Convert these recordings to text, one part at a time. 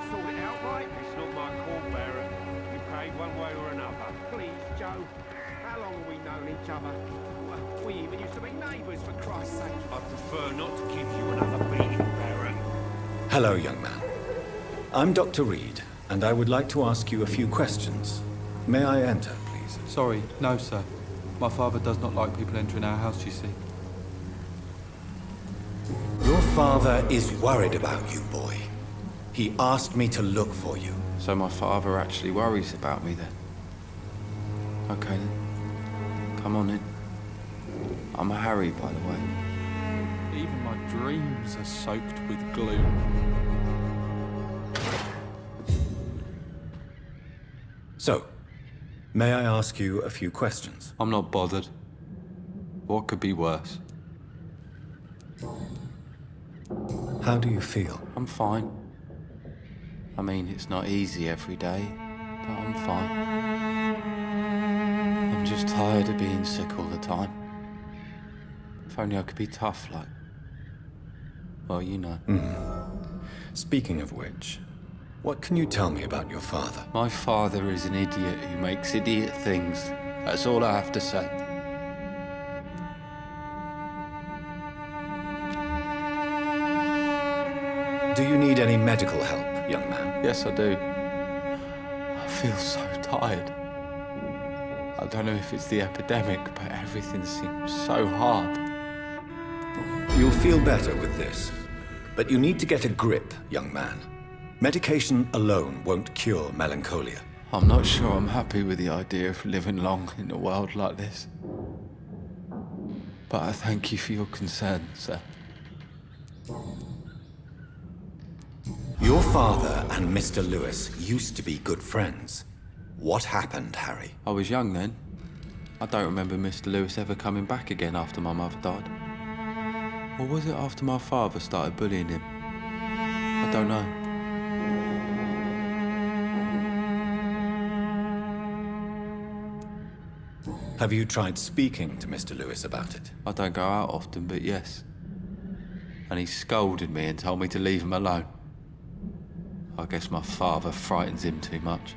sort it out, right? It's not my call, Baron. You paid one way or another. Please, Joe. How long have we known each other? Well, we even used to be neighbours, for Christ's sake. I prefer not to give you another beating, Baron. Hello, young man. I'm Dr. Reid, and I would like to ask you a few questions. May I enter, please? Sorry, no, sir. My father does not like people entering our house, you see. Your father is worried about you, boy. He asked me to look for you. So my father actually worries about me then? Okay then. Come on in. I'm Harry, by the way. Even my dreams are soaked with gloom. So, may I ask you a few questions? I'm not bothered. What could be worse? How do you feel? I'm fine. I mean, it's not easy every day, but I'm fine. I'm just tired of being sick all the time. If only I could be tough like... Well, you know. Speaking of which, what can you tell me about your father? My father is an idiot who makes idiot things. That's all I have to say. Do you need any medical help, young man? Yes, I do. I feel so tired. I don't know if it's the epidemic, but everything seems so hard. You'll feel better with this. But you need to get a grip, young man. Medication alone won't cure melancholia. I'm not sure I'm happy with the idea of living long in a world like this. But I thank you for your concern, sir. Your father and Mr. Lewis used to be good friends. What happened, Harry? I was young then. I don't remember Mr. Lewis ever coming back again after my mother died. Or was it after my father started bullying him? I don't know. Have you tried speaking to Mr. Lewis about it? I don't go out often, but yes. And he scolded me and told me to leave him alone. I guess my father frightens him too much.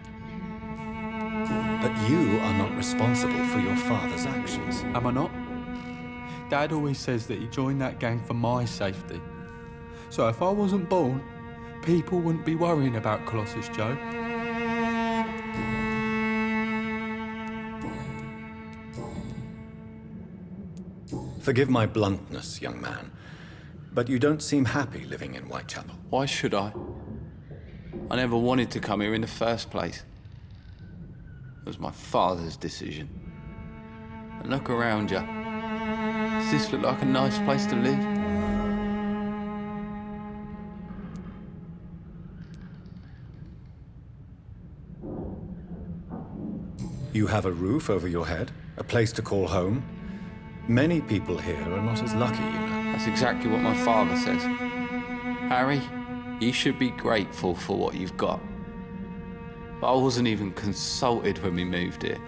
But you are not responsible for your father's actions. Am I not? Dad always says that he joined that gang for my safety. So if I wasn't born, people wouldn't be worrying about Colossus Joe. Forgive my bluntness, young man, but you don't seem happy living in Whitechapel. Why should I? I never wanted to come here in the first place. It was my father's decision. And look around you. Does this look like a nice place to live? You have a roof over your head, a place to call home. Many people here are not as lucky, you know. That's exactly what my father says. Harry, you should be grateful for what you've got. But I wasn't even consulted when we moved here.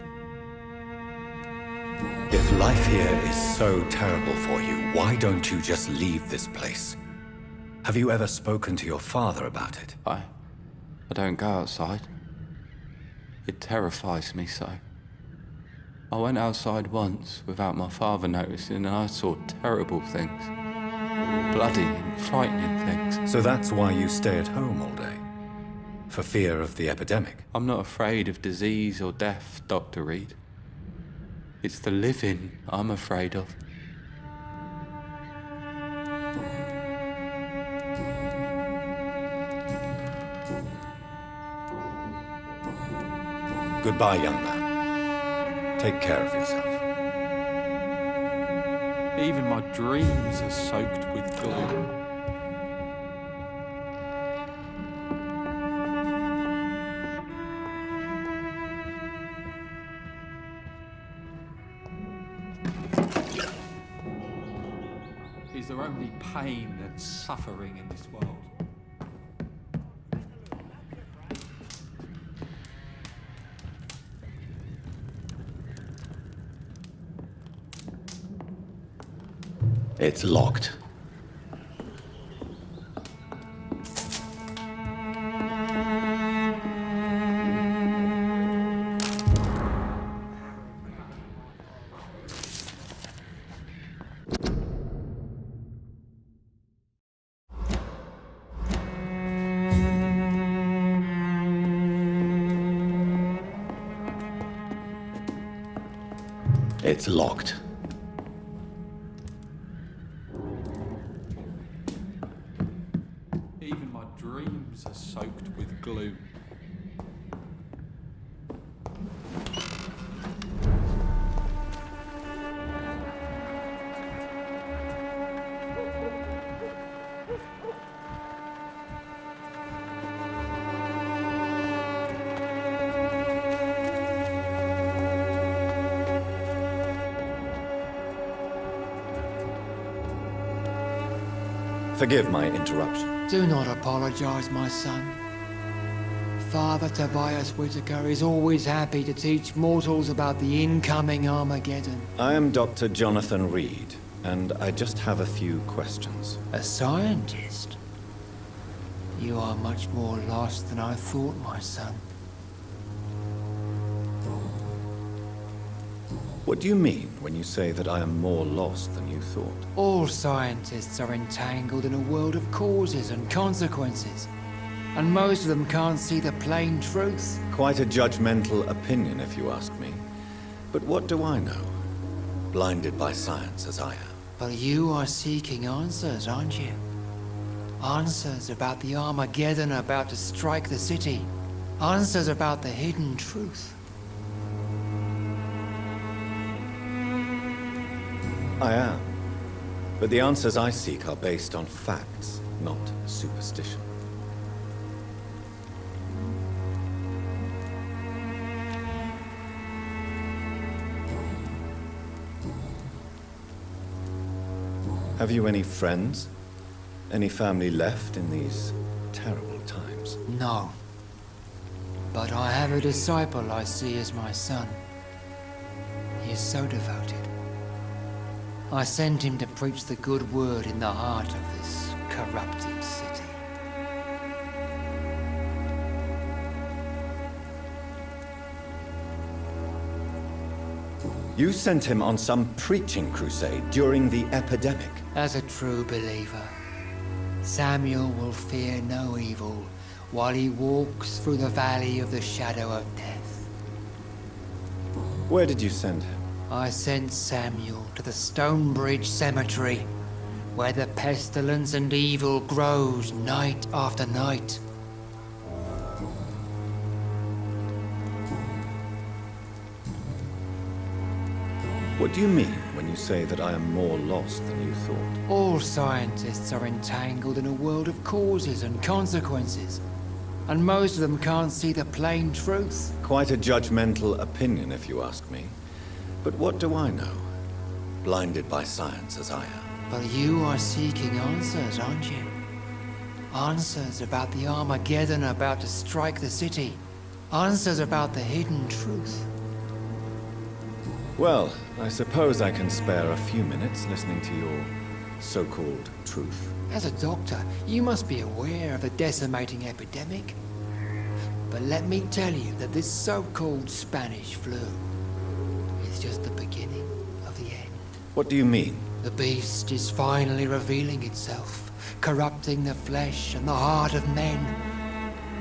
If life here is so terrible for you, why don't you just leave this place? Have you ever spoken to your father about it? I don't go outside. It terrifies me so. I went outside once without my father noticing and I saw terrible things. Bloody and frightening things. So that's why you stay at home all day? For fear of the epidemic? I'm not afraid of disease or death, Dr. Reid. It's the living I'm afraid of. Goodbye, young man. Take care of yourself. Even my dreams are soaked with gloom. Is there only pain and suffering in this world? It's locked. It's locked. Even my dreams are soaked with gloom. Forgive my interruption. Do not apologize, my son. Father Tobias Whitaker is always happy to teach mortals about the incoming Armageddon. I am Dr. Jonathan Reid, and I just have a few questions. A scientist? You are much more lost than I thought, my son. What do you mean when you say that I am more lost than you thought? All scientists are entangled in a world of causes and consequences, and most of them can't see the plain truth. Quite a judgmental opinion, if you ask me. But what do I know? Blinded by science as I am. But you are seeking answers, aren't you? Answers about the Armageddon about to strike the city. Answers about the hidden truth. I am. But the answers I seek are based on facts, not superstition. Have you any friends? Any family left in these terrible times? No. But I have a disciple I see as my son. He is so devoted. I sent him to preach the good word in the heart of this corrupted city. You sent him on some preaching crusade during the epidemic. As a true believer, Samuel will fear no evil while he walks through the valley of the shadow of death. Where did you send him? I sent Samuel to the Stonebridge Cemetery, where the pestilence and evil grows night after night. What do you mean when you say that I am more lost than you thought? All scientists are entangled in a world of causes and consequences, and most of them can't see the plain truth. Quite a judgmental opinion, if you ask me. But what do I know? Blinded by science as I am. But you are seeking answers, aren't you? Answers about the Armageddon about to strike the city. Answers about the hidden truth. Well, I suppose I can spare a few minutes listening to your so-called truth. As a doctor, you must be aware of the decimating epidemic. But let me tell you that this so-called Spanish flu is just the beginning of the end. What do you mean? The beast is finally revealing itself, corrupting the flesh and the heart of men.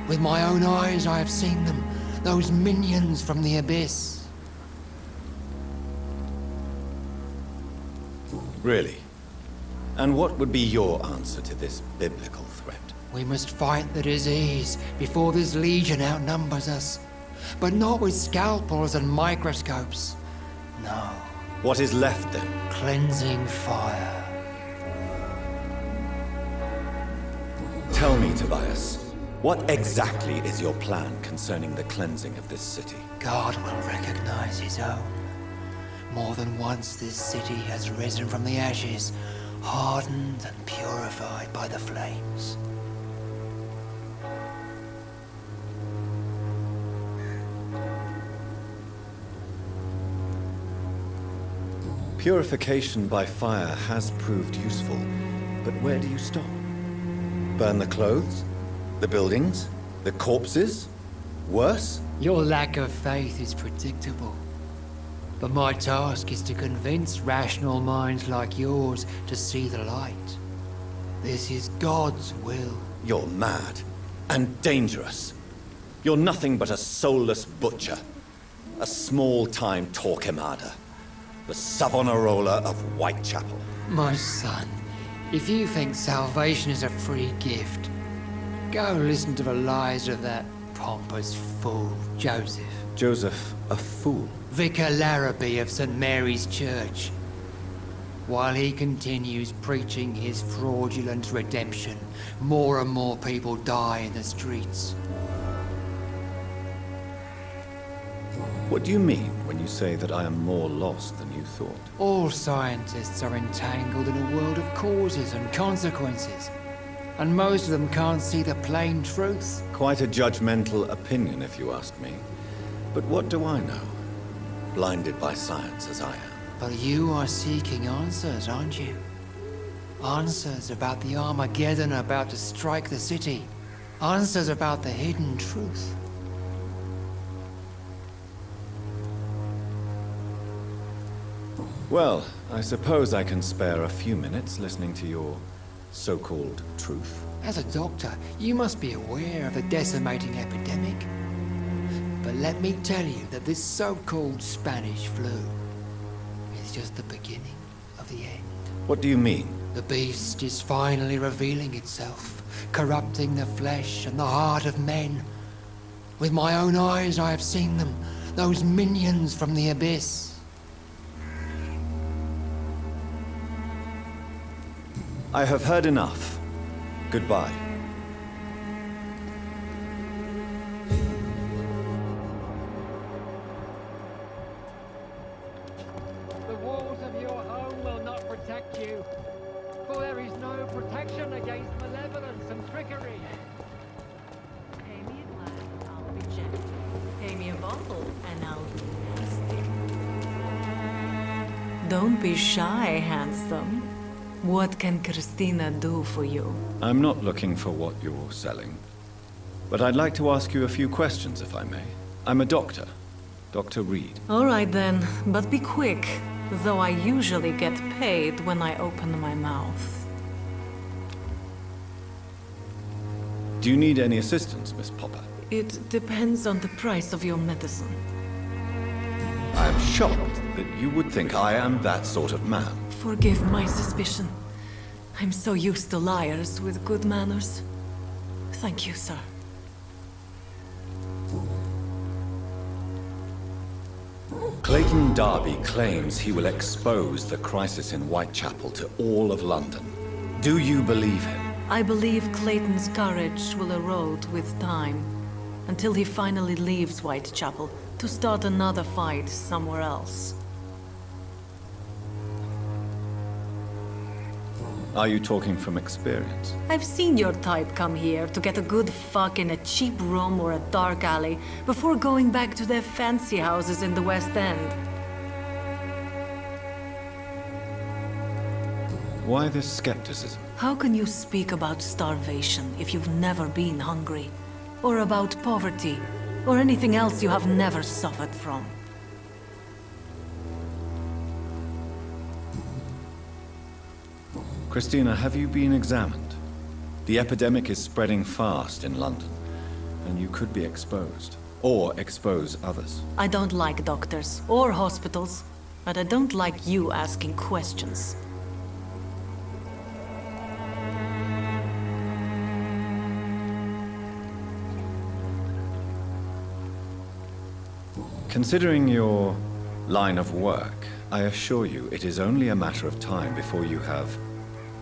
With my own eyes I have seen them, those minions from the abyss. Really? And what would be your answer to this biblical threat? We must fight the disease before this legion outnumbers us. But not with scalpels and microscopes. No. What is left then? Cleansing fire. Tell me, Tobias, what exactly is your plan concerning the cleansing of this city? God will recognize his own. More than once this city has risen from the ashes, hardened and purified by the flames. Purification by fire has proved useful, but where do you stop? Burn the clothes? The buildings? The corpses? Worse? Your lack of faith is predictable. But my task is to convince rational minds like yours to see the light. This is God's will. You're mad and dangerous. You're nothing but a soulless butcher. A small-time Torquemada. the Savonarola of Whitechapel. My son, if you think salvation is a free gift, go listen to the lies of that pompous fool, Joseph. Joseph, a fool. Vicar Larrabee of St. Mary's Church. While he continues preaching his fraudulent redemption, more and more people die in the streets. What do you mean when you say that I am more lost than you thought? All scientists are entangled in a world of causes and consequences, and most of them can't see the plain truth. Quite a judgmental opinion, if you ask me. But what do I know? Blinded by science as I am. But you are seeking answers, aren't you? Answers about the Armageddon about to strike the city. Answers about the hidden truth. Well, I suppose I can spare a few minutes listening to your so-called truth. As a doctor, you must be aware of the decimating epidemic. But let me tell you that this so-called Spanish flu is just the beginning of the end. What do you mean? The beast is finally revealing itself, corrupting the flesh and the heart of men. With my own eyes I have seen them, those minions from the abyss. I have heard enough. Goodbye. The walls of your home will not protect you, for there is no protection against malevolence and trickery. Pay me a glass, I'll be gentle. Pay me a bottle, and I'll be nasty. Don't be shy, handsome. What can Christina do for you? I'm not looking for what you're selling. But I'd like to ask you a few questions, if I may. I'm a doctor. Dr. Reid. All right then, but be quick, though I usually get paid when I open my mouth. Do you need any assistance, Miss Popper? It depends on the price of your medicine. I am shocked that you would think I am that sort of man. Forgive my suspicion. I'm so used to liars with good manners. Thank you, sir. Clayton Darby claims he will expose the crisis in Whitechapel to all of London. Do you believe him? I believe Clayton's courage will erode with time, until he finally leaves Whitechapel to start another fight somewhere else. Are you talking from experience? I've seen your type come here to get a good fuck in a cheap room or a dark alley before going back to their fancy houses in the West End. Why this skepticism? How can you speak about starvation if you've never been hungry? Or about poverty? Or anything else you have never suffered from? Christina, have you been examined? The epidemic is spreading fast in London, and you could be exposed. Or expose others. I don't like doctors or hospitals, but I don't like you asking questions. Considering your line of work, I assure you it is only a matter of time before you have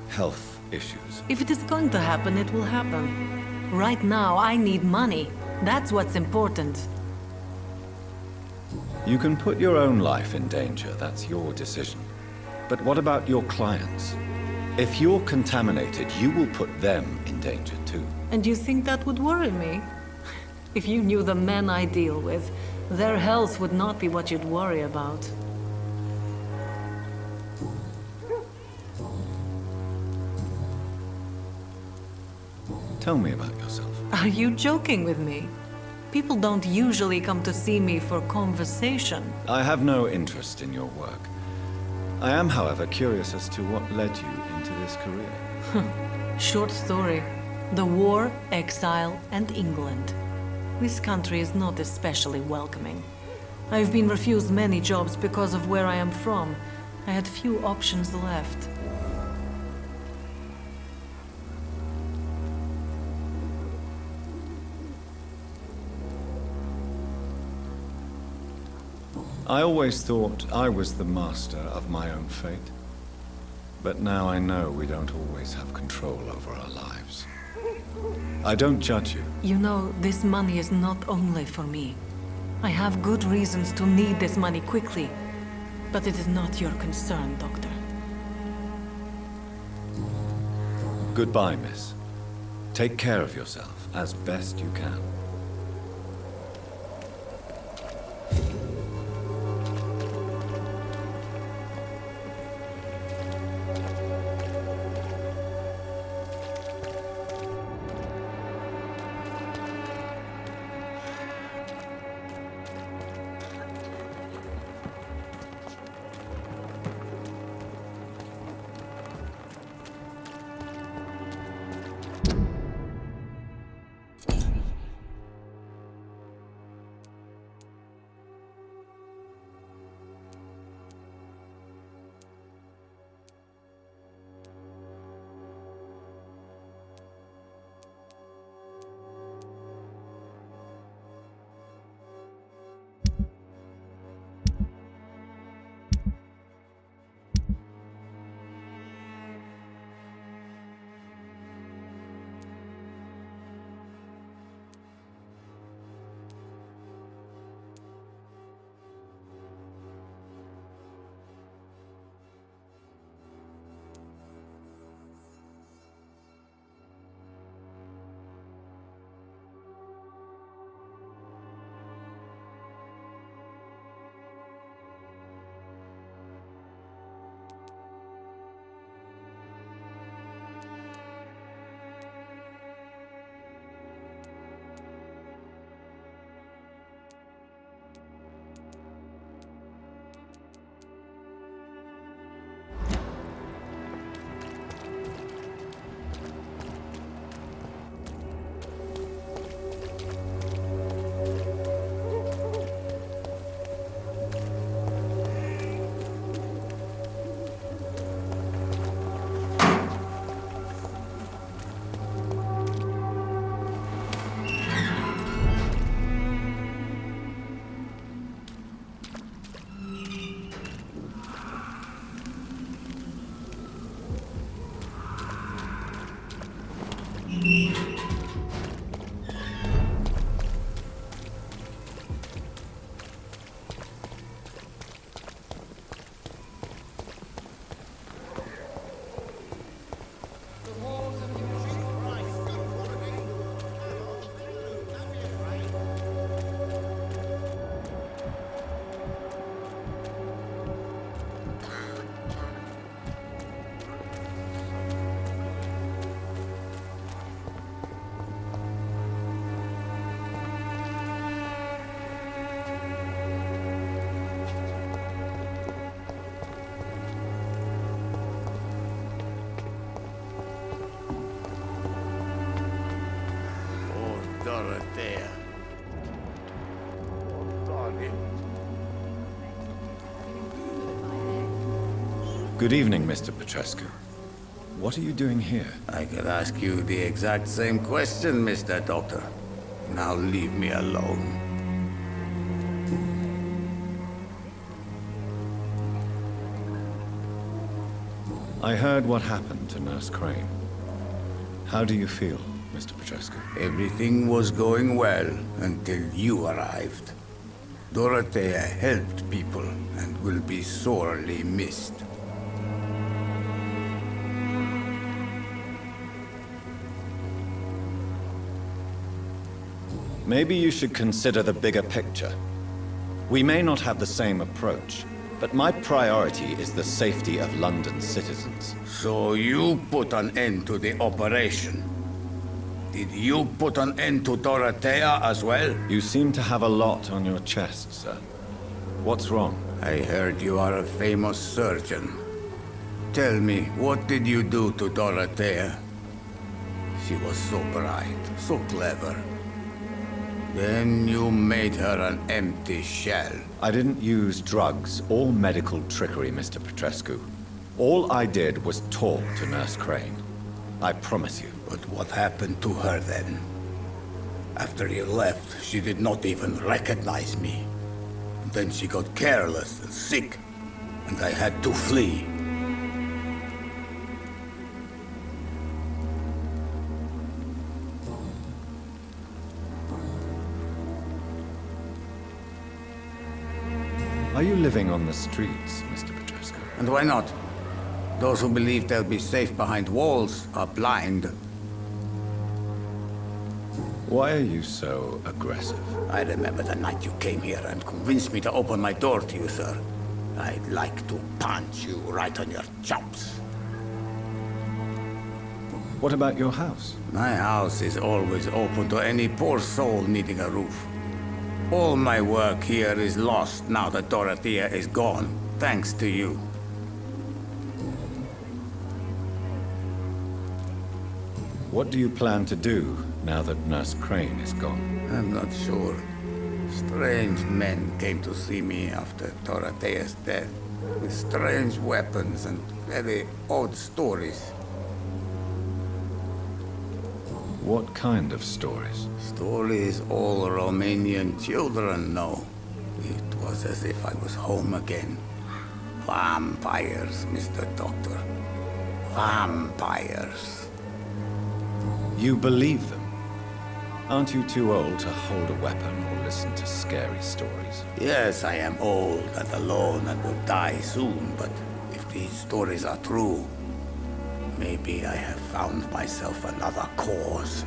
health issues. If it is going to happen, it will happen. Right now, I need money. That's what's important. You can put your own life in danger, that's your decision. But what about your clients? If you're contaminated, you will put them in danger too. And you think that would worry me? If you knew the men I deal with, their health would not be what you'd worry about. Tell me about yourself. Are you joking with me? People don't usually come to see me for conversation. I have no interest in your work. I am, however, curious as to what led you into this career. Short story. The war, exile, and England. This country is not especially welcoming. I've been refused many jobs because of where I am from. I had few options left. I always thought I was the master of my own fate. But now I know we don't always have control over our lives. I don't judge you. You know, this money is not only for me. I have good reasons to need this money quickly, but it is not your concern, Doctor. Goodbye, miss. Take care of yourself as best you can. Dorothea. Oh, darling. Good evening, Mr. Petrescu. What are you doing here? I could ask you the exact same question, Mr. Doctor. Now leave me alone. I heard what happened to Nurse Crane. How do you feel, Mr. Petrescu? Everything was going well until you arrived. Dorothea helped people and will be sorely missed. Maybe you should consider the bigger picture. We may not have the same approach, but my priority is the safety of London's citizens. So you put an end to the operation. Did you put an end to Dorothea as well? You seem to have a lot on your chest, sir. What's wrong? I heard you are a famous surgeon. Tell me, what did you do to Dorothea? She was so bright, so clever. Then you made her an empty shell. I didn't use drugs or medical trickery, Mr. Petrescu. All I did was talk to Nurse Crane. I promise you. But what happened to her then? After you left, she did not even recognize me. Then she got careless and sick, and I had to flee. Are you living on the streets, Mr. Petrescu? And why not? Those who believe they'll be safe behind walls are blind. Why are you so aggressive? I remember the night you came here and convinced me to open my door to you, sir. I'd like to punch you right on your chops. What about your house? My house is always open to any poor soul needing a roof. All my work here is lost now that Dorothea is gone, thanks to you. What do you plan to do now that Nurse Crane is gone? I'm not sure. Strange men came to see me after Dorothea's death, with strange weapons and very odd stories. What kind of stories? Stories all Romanian children know. It was as if I was home again. Vampires, Mr. Doctor. Vampires. You believe them? Aren't you too old to hold a weapon or listen to scary stories? Yes, I am old and alone and will die soon, but if these stories are true, maybe I have found myself another cause.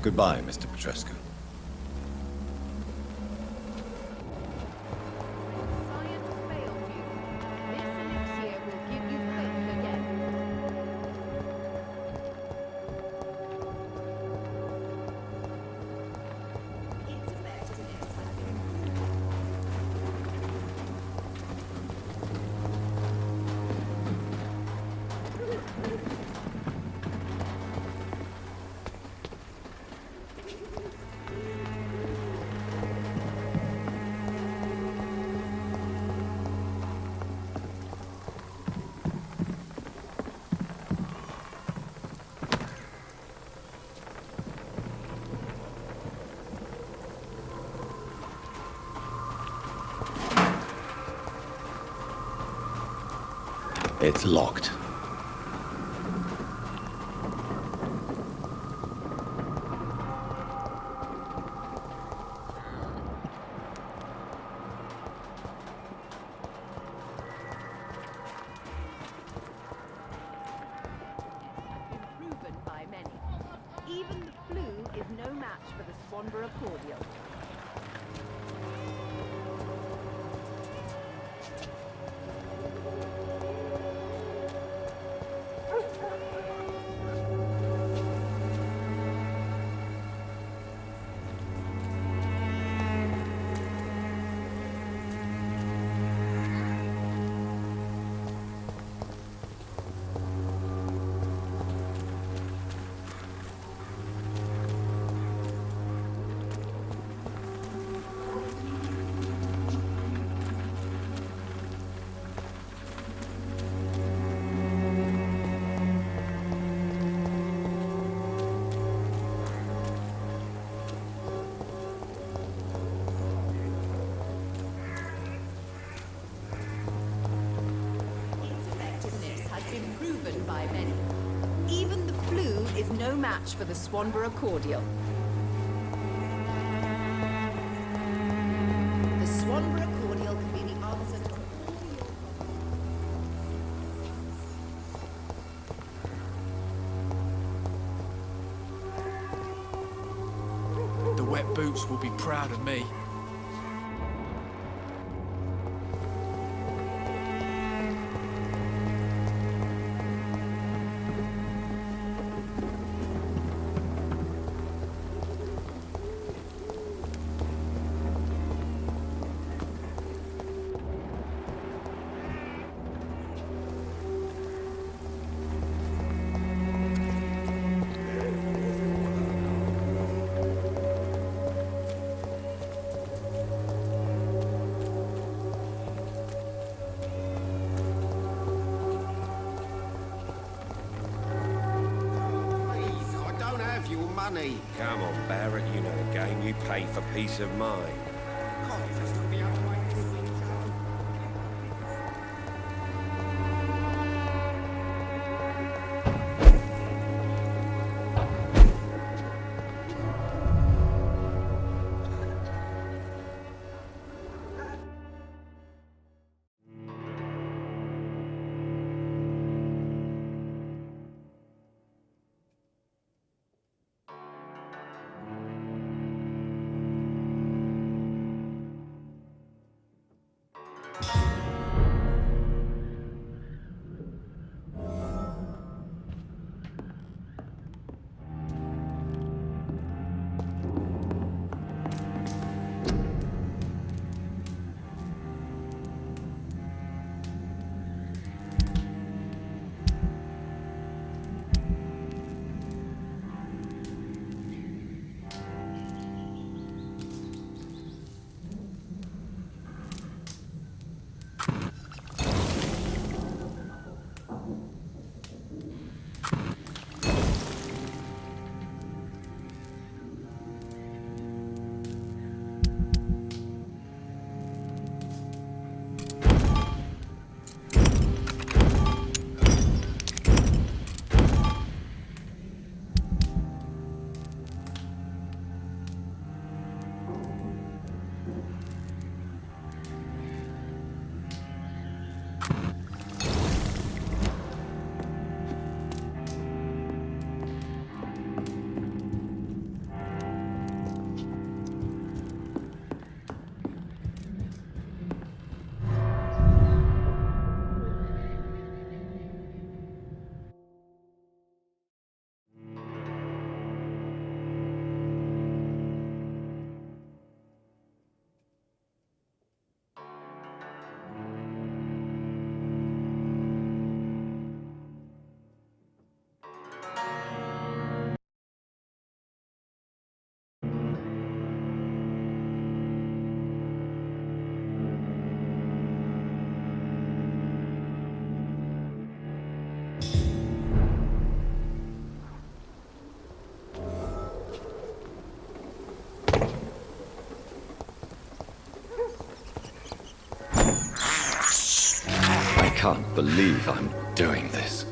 Goodbye, Mr. Petrescu. Science failed you. This elixir will give you faith again. Its effectiveness has been It's locked. proven by many. Even the flu is no match for the Swanborough cordial. Its effectiveness has been proven by many. Even the flu is no match for the Swanborough cordial. The Swanborough cordial can be the answer to all your The wet boots will be proud of me. funny. Come on, Barrett, you know the game. You pay for peace of mind. Can't you just look the other way this week, Joe? I can't believe I'm doing this.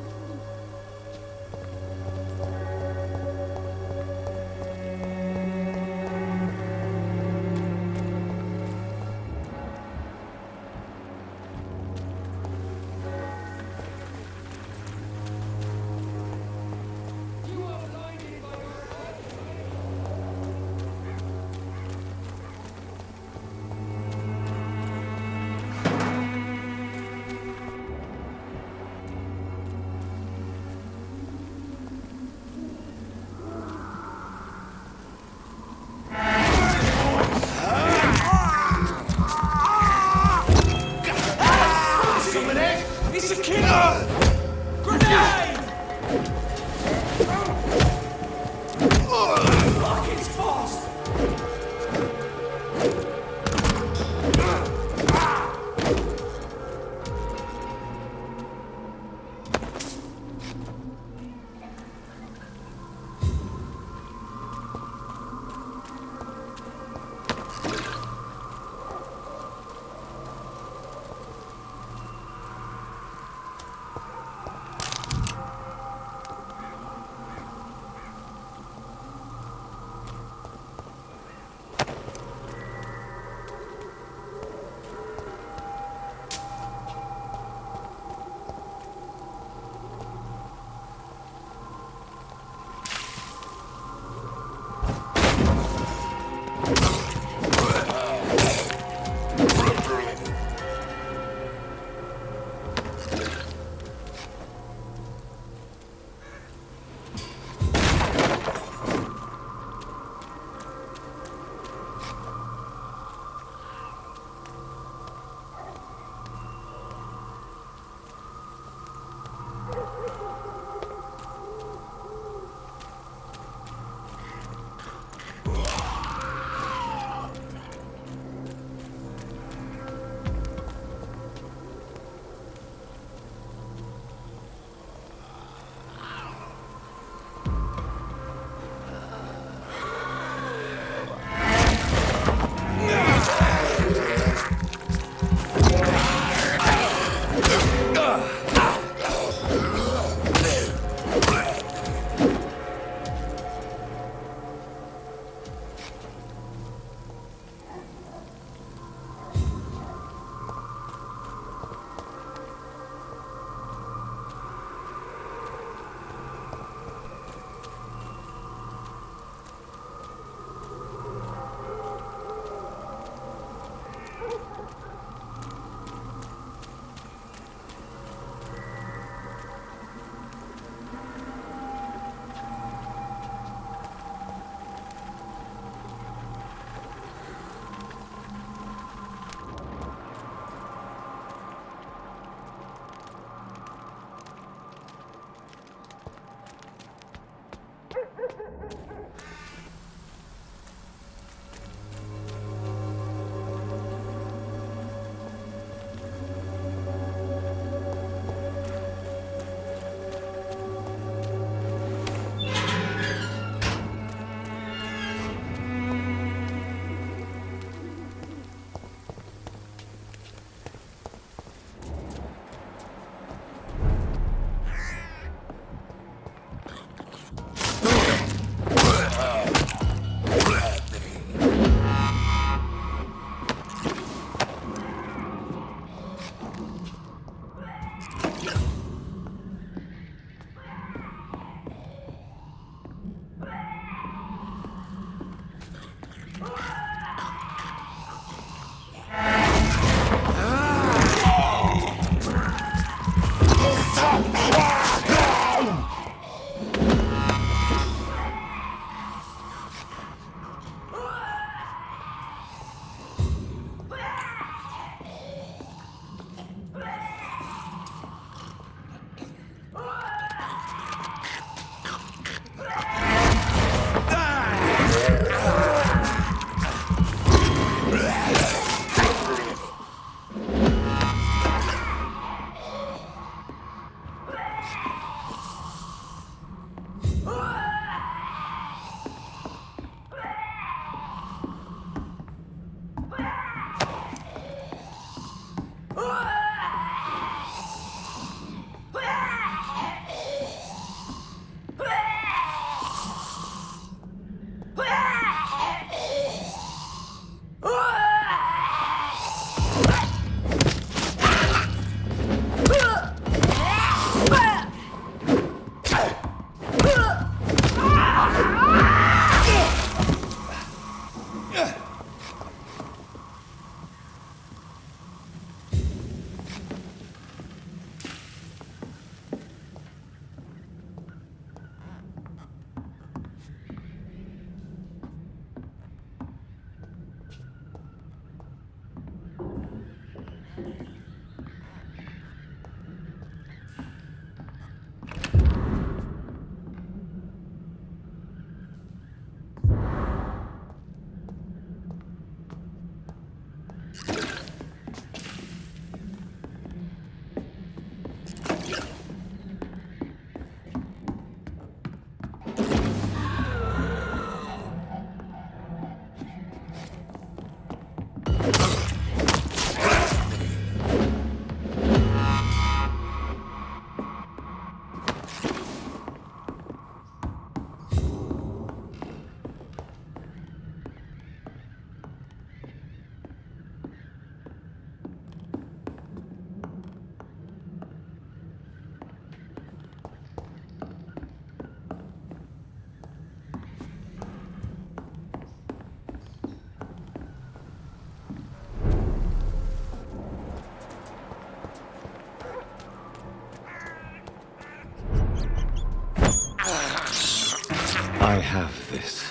I have this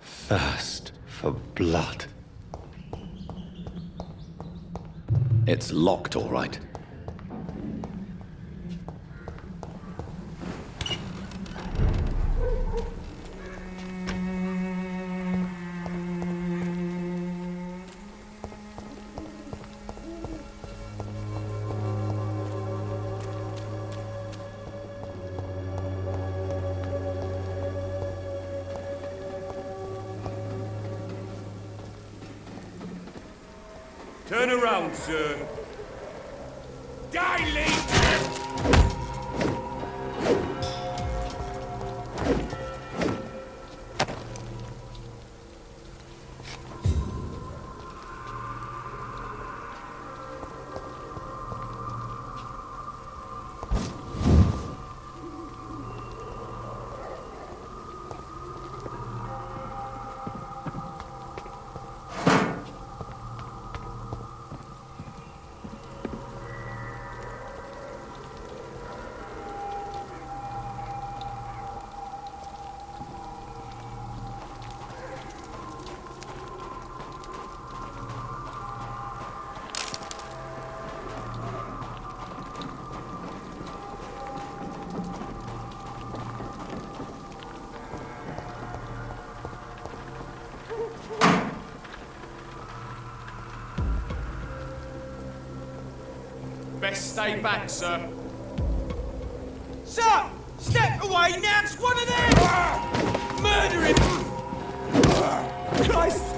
thirst for blood. It's locked, all right. Turn around, sir. Dilate! Best stay back, sir. Sir! Step away now! It's one of them! Murder him! Christ!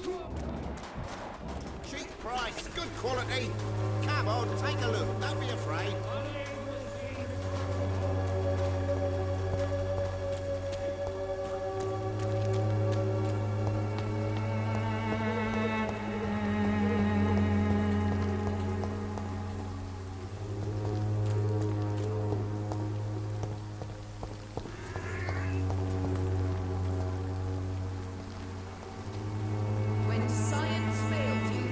Cheap price, good quality. Come on, take a look. Don't be afraid. When science fails you,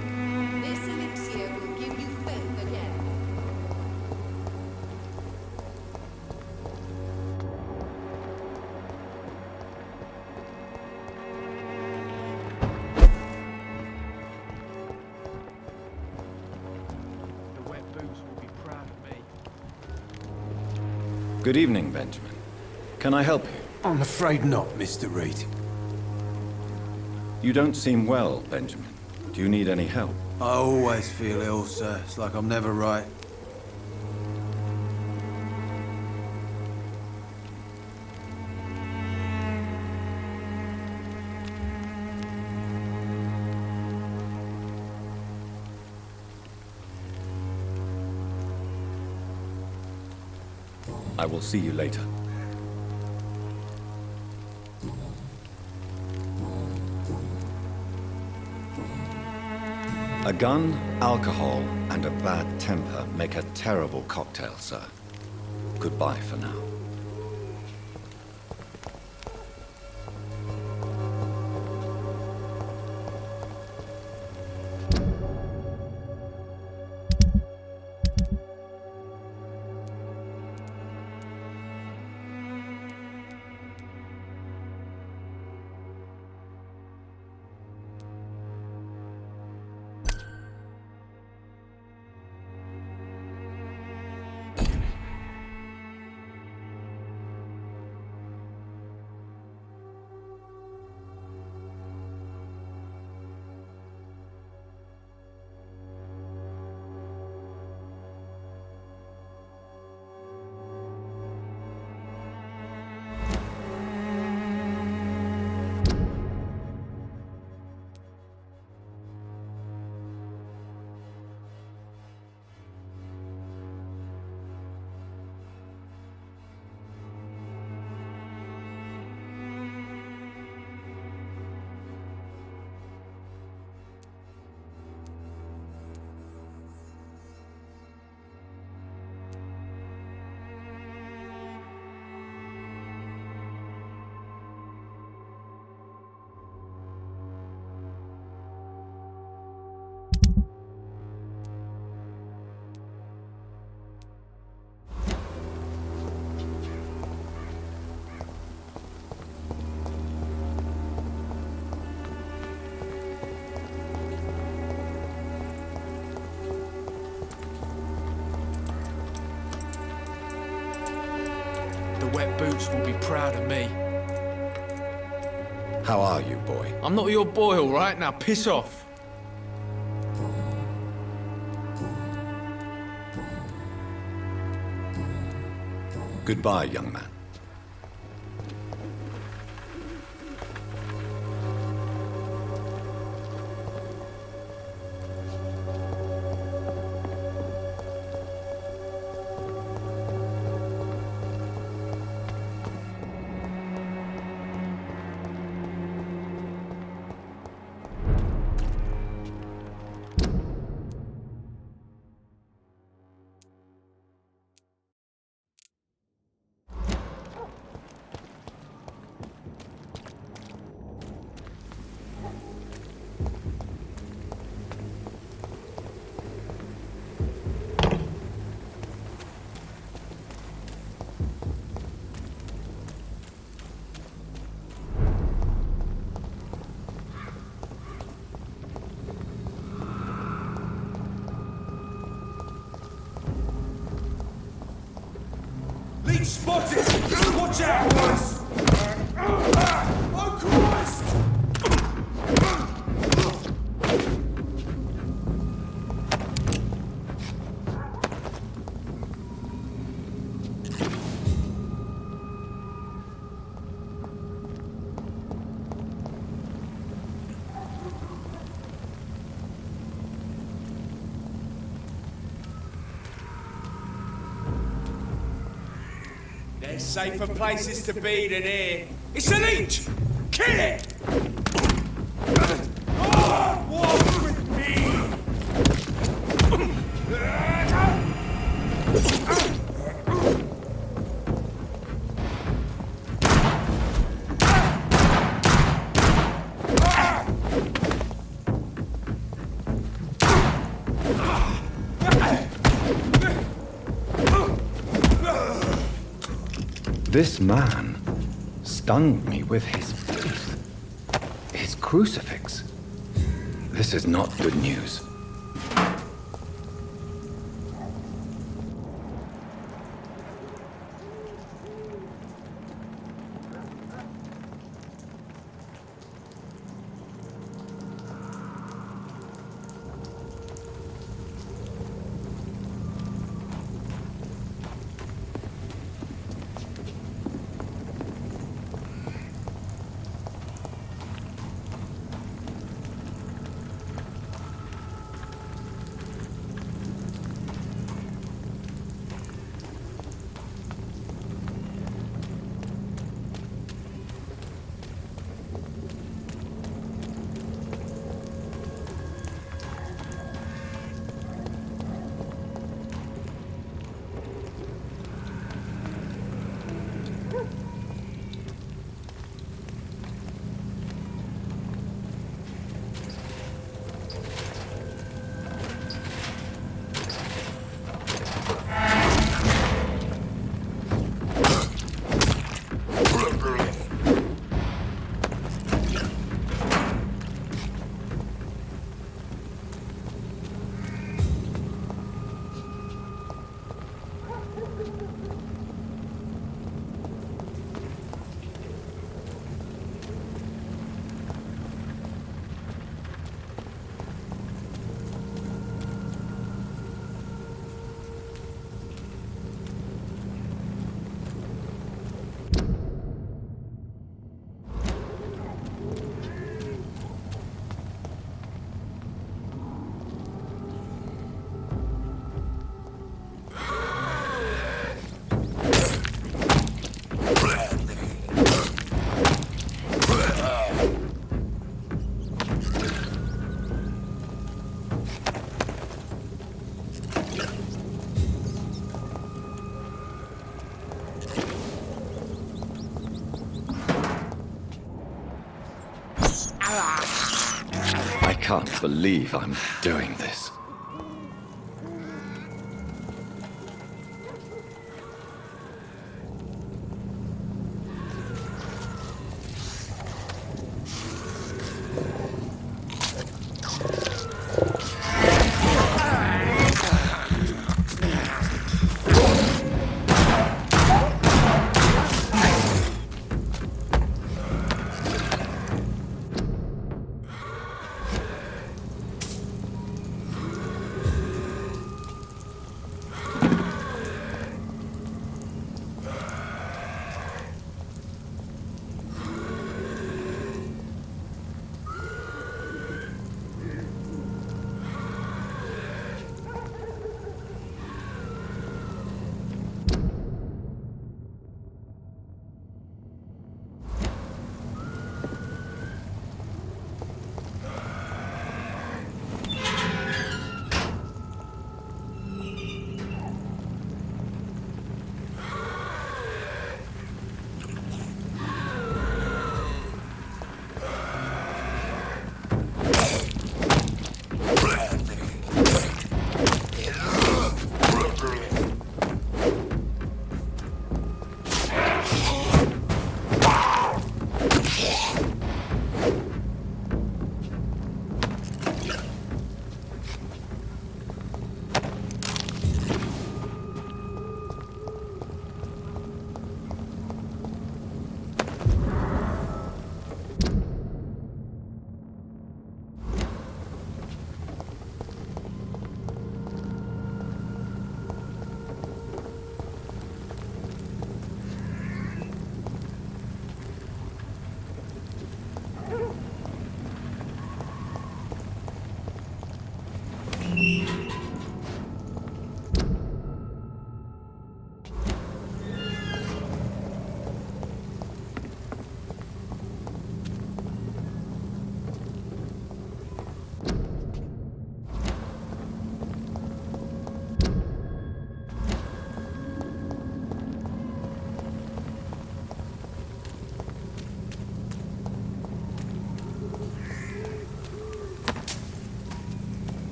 this elixir will give you faith again. The wet boots will be proud of me. Good evening, Benjamin. Can I help you? I'm afraid not, Mr. Reid. You don't seem well, Benjamin. Do you need any help? I always feel ill, sir. It's like I'm never right. I will see you later. A gun, alcohol, and a bad temper make a terrible cocktail, sir. Goodbye for now. The wet boots will be proud of me. How are you, boy? I'm not your boy, all right? Now piss off. Goodbye, young man. Leech spotted! Watch out, boys! Oh, Christ! There's safer places to be than here. It's a leech! Kill it! Oh, walk with me! This man stunned me with his faith. His crucifix. This is not good news. I can't believe I'm doing this.